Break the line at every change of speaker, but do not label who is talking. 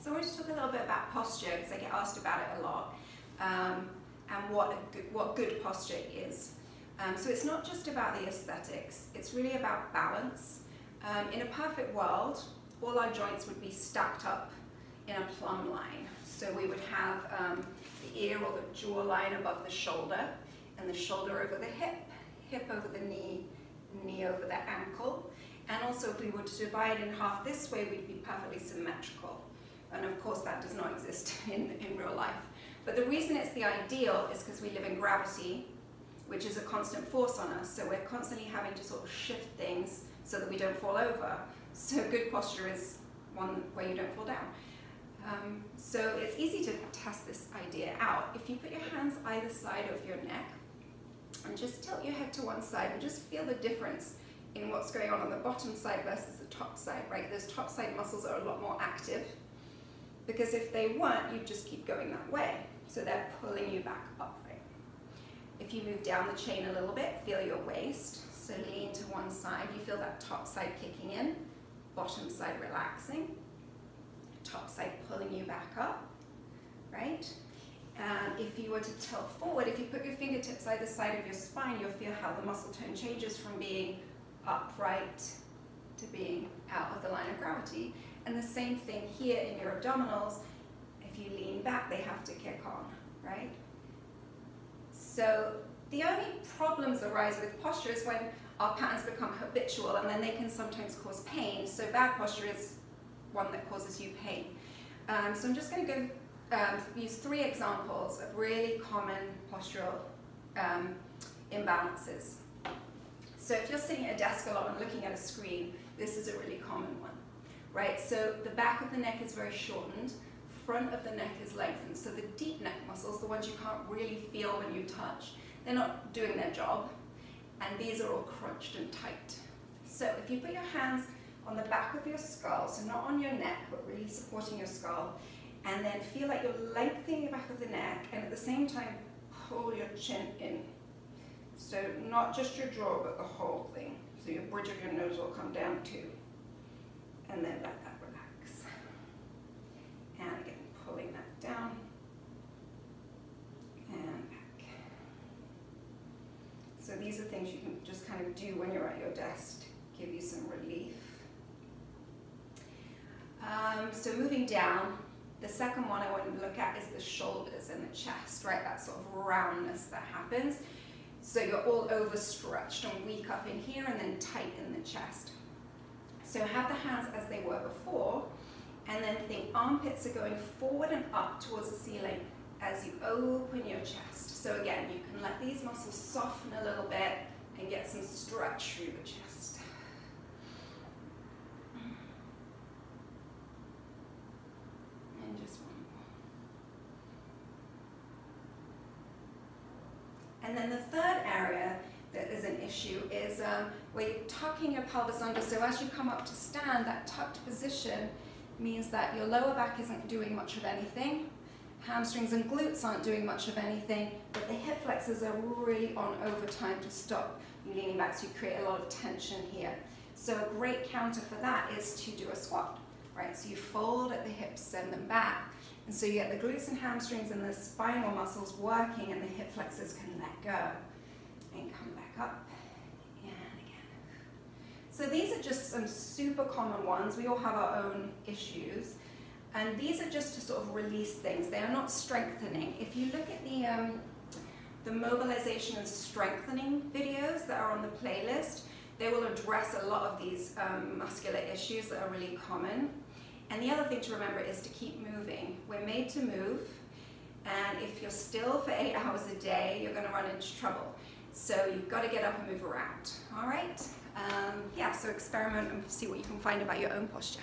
So I want to talk a little bit about posture because I get asked about it a lot, and what good posture is. So it's not just about the aesthetics, it's really about balance. In a perfect world, all our joints would be stacked up in a plumb line. So we would have the ear or the jawline above the shoulder, and the shoulder over the hip, hip over the knee, knee over the ankle. And also if we were to divide in half this way, we'd be perfectly symmetrical. And of course that does not exist in real life. But the reason it's the ideal is because we live in gravity, which is a constant force on us. So we're constantly having to sort of shift things so that we don't fall over. So good posture is one where you don't fall down. So it's easy to test this idea out. If you put your hands either side of your neck and just tilt your head to one side and just feel the difference in what's going on the bottom side versus the top side, right? Those top side muscles are a lot more active, because if they weren't, you'd just keep going that way. So they're pulling you back upright. If you move down the chain a little bit, feel your waist. So lean to one side, you feel that top side kicking in, bottom side relaxing, top side pulling you back up, right? And if you were to tilt forward, if you put your fingertips either side of your spine, you'll feel how the muscle tone changes from being upright to being out of the line of gravity. And the same thing here in your abdominals. If you lean back, they have to kick on, right? So the only problems arise with posture is when our patterns become habitual, and then they can sometimes cause pain. So bad posture is one that causes you pain. So I'm just going to go use 3 examples of really common postural imbalances. So if you're sitting at a desk a lot and looking at a screen, this is a really common one, right? So the back of the neck is very shortened, front of the neck is lengthened. So the deep neck muscles, the ones you can't really feel when you touch, they're not doing their job, and these are all crunched and tight. So if you put your hands on the back of your skull, so not on your neck, but really supporting your skull, and then feel like you're lengthening the back of the neck, and at the same time, pull your chin in. So not just your jaw, but the whole thing. So your bridge of your nose will come down too. And then let that relax. And again, pulling that down. And back. So these are things you can just kind of do when you're at your desk to give you some relief. So moving down, the second one I want to look at is the shoulders and the chest, right? That sort of roundness that happens. So you're all overstretched and weak up in here and then tight in the chest. So have the hands as they were before, and then think armpits are going forward and up towards the ceiling as you open your chest. So again, you can let these muscles soften a little bit and get some stretch through the chest. And just one more. And then the third area that is an issue is where you're tucking your pelvis under. So as you come up to stand, that tucked position means that your lower back isn't doing much of anything. Hamstrings and glutes aren't doing much of anything, but the hip flexors are really on overtime to stop you leaning back, so you create a lot of tension here. So a great counter for that is to do a squat, right? So you fold at the hips, send them back. And so you get the glutes and hamstrings and the spinal muscles working, and the hip flexors can let go and come back up and again. So these are just some super common ones. We all have our own issues, and these are just to sort of release things. They are not strengthening. If you look at the mobilization and strengthening videos that are on the playlist, they will address a lot of these muscular issues that are really common. And the other thing to remember is to keep moving. We're made to move, and if you're still for 8 hours a day, you're going to run into trouble. So you've got to get up and move around. All right? Yeah, so experiment and see what you can find about your own posture.